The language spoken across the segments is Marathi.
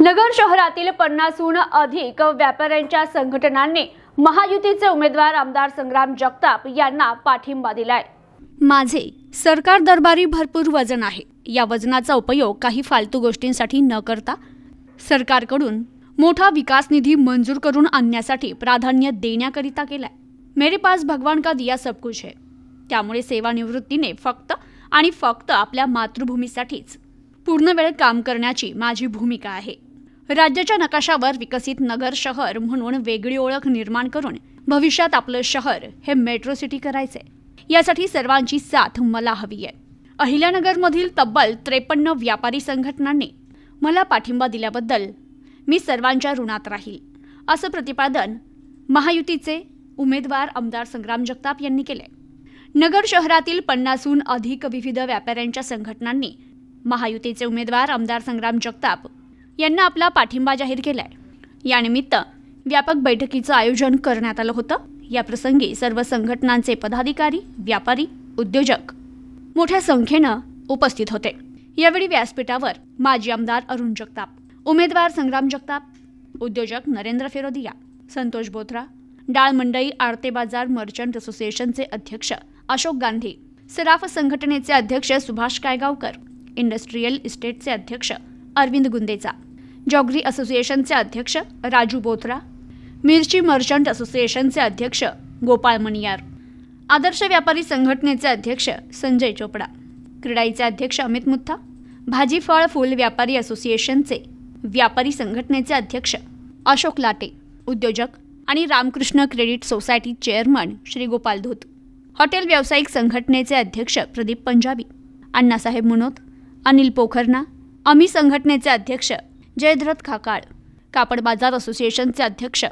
नगर शहरातील 50हून अधिक व्यापाऱ्यांच्या संघटनांनी महायुतीचे उमेदवार आमदार संग्राम जगताप यांना पाठिंबा दिलाय। माझे सरकार दरबारी भरपूर वजन आहे। या वजनाचा उपयोग काही फालतू गोष्टींसाठी न करता सरकारकडून मोठा विकास निधी मंजूर करून आणण्यासाठी प्राधान्य देण्याकरिता केलाय। मेरे पास भगवान का दिया सब कुछ है। त्यामुळे सेवानिवृत्तीने फक्त आणि फक्त आपल्या मातृभूमीसाठीच पूर्ण वेळ काम करण्याची माझी भूमिका आहे। राज्याच्या नकाशावर विकसित नगर शहर म्हणून वेगळी ओळख निर्माण करून भविष्यात आपलं शहर हे मेट्रो सिटी करायचे। यासाठी सर्वांची साथ मला हवी आहे। अहिल्यानगरमधील तब्बल 53 व्यापारी संघटनांनी मला पाठिंबा दिल्याबद्दल मी सर्वांच्या ऋणात राहील, असं प्रतिपादन महायुतीचे उमेदवार आमदार संग्राम जगताप यांनी केले। नगर शहरातील 50हून अधिक विविध व्यापाऱ्यांच्या संघटनांनी महायुतीचे उमेदवार आमदार संग्राम जगताप यांना आपला पाठिंबा जाहीर केलाय। यानिमित्त व्यापक बैठकीचं आयोजन करण्यात आलं होतं। या प्रसंगी सर्व संघटनांचे पदाधिकारी, व्यापारी, उद्योजक मोठ्या संख्येनं उपस्थित होते। यावेळी व्यासपीठावर माजी आमदार अरुण जगताप, उमेदवार संग्राम जगताप, उद्योजक नरेंद्र फिरोदिया, संतोष बोथरा, डाळ मंडई आडते बाजार मर्चंट असोसिएशनचे अध्यक्ष अशोक गांधी, सराफ संघटनेचे अध्यक्ष सुभाष कायगावकर, इंडस्ट्रियल इस्टेटचे अध्यक्ष अरविंद गुंदेचा, जॉगरी असोसिएशनचे अध्यक्ष राजू बोथरा, मिरची मर्चंट असोसिएशनचे अध्यक्ष गोपाळ मणियार, आदर्श व्यापारी संघटनेचे अध्यक्ष संजय चोपडा, क्रीडाईचे अध्यक्ष अमित मुथा, भाजी फळ फूल व्यापारी असोसिएशनचे व्यापारी संघटनेचे अध्यक्ष अशोक लाटे, उद्योजक आणि Ramkrishna credit society chairman Shri Gopal Dhoot, hotel व्यावसायिक संघटनेचे अध्यक्ष प्रदीप पंजाबी, अण्णासाहेब मुनोत, अनिल पोखरना, अमी संघटनेचे अध्यक्ष जयद्रथ खाकाळ, कापड बाजार असोसिएशनचे अध्यक्ष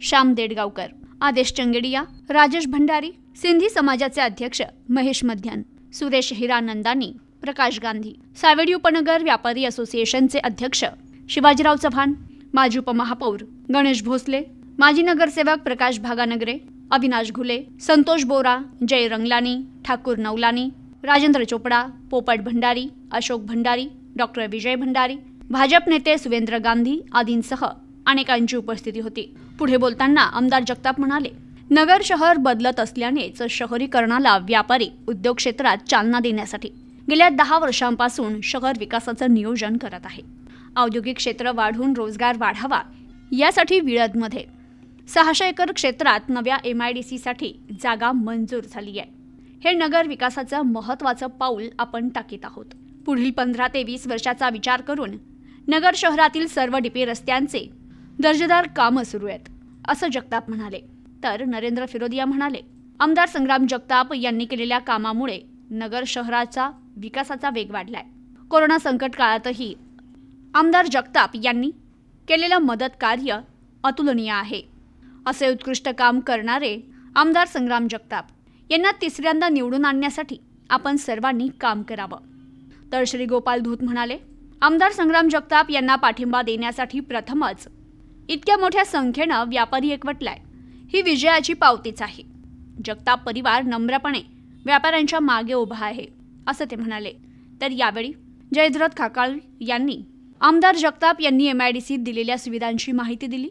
श्याम देडगावकर, आदेश चंगेडिया, राजेश भंडारी, सिंधी समाजाचे अध्यक्ष महेश मध्यान, सुरेश हिरानंदानी, प्रकाश गांधी, सावेडी उपनगर व्यापारी असोसिएशनचे अध्यक्ष शिवाजीराव चव्हाण, माजी उपमहापौर गणेश भोसले, माजी नगरसेवक प्रकाश भागानगरे, अविनाश घुले, संतोष बोरा, जय रंगलानी, ठाकूर नवलानी, राजेंद्र चोपडा, पोपट भंडारी, अशोक भंडारी, डॉक्टर विजय भंडारी, भाजप नेते सुवेंद्र गांधी आदींसह अनेकांची उपस्थिती होती। पुढे बोलताना आमदार जगताप म्हणाले, नगर शहर बदलत असल्यानेच शहरीकरणाला व्यापारी उद्योग क्षेत्रात चालना देण्यासाठी गेल्या 10 वर्षांपासून शहर विकासाचं नियोजन करत आहे। औद्योगिक क्षेत्र वाढून रोजगार वाढावा यासाठी विळदमध्ये 600 एकर क्षेत्रात नव्या MIDC साठी जागा मंजूर झाली आहे। हे नगर विकासाचं महत्त्वाचं पाऊल आपण टाकीत आहोत। पुढील 15 ते 20 वर्षाचा विचार करून नगर शहरातील सर्व DP रस्त्यांचे दर्जेदार कामं सुरू आहेत, असं जगताप म्हणाले। तर नरेंद्र फिरोदिया म्हणाले, आमदार संग्राम जगताप यांनी केलेल्या कामामुळे नगर शहराचा विकासाचा वेग वाढलाय। कोरोना संकट काळातही आमदार जगताप यांनी केलेलं मदत कार्य अतुलनीय आहे। असे उत्कृष्ट काम करणारे आमदार संग्राम जगताप यांना तिसऱ्यांदा निवडून आणण्यासाठी आपण सर्वांनी काम करावं। तर श्री गोपाल धूत म्हणाले, आमदार संग्राम जगताप यांना पाठिंबा देण्यासाठी प्रथमच इतक्या मोठ्या संख्येनं व्यापारी एकवटलाय, ही विजयाची पावतीच आहे। जगताप परिवार नम्रपणे व्यापाऱ्यांच्या मागे उभा आहे, असं ते म्हणाले। तर यावेळी जयद्रथ खाकाळ यांनी आमदार जगताप यांनी MIDCत दिलेल्या सुविधांची माहिती दिली,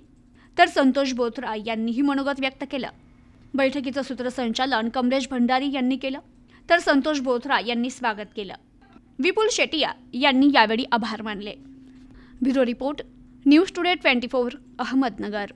तर संतोष बोथरा यांनीही मनोगत व्यक्त केलं। बैठकीचं सूत्रसंचालन कमलेश भंडारी यांनी केलं, तर संतोष बोथरा यांनी स्वागत केलं। विपुल शेटिया यांनी यावेळी आभार मानले। Bureau report, news today 24, Ahmednagar.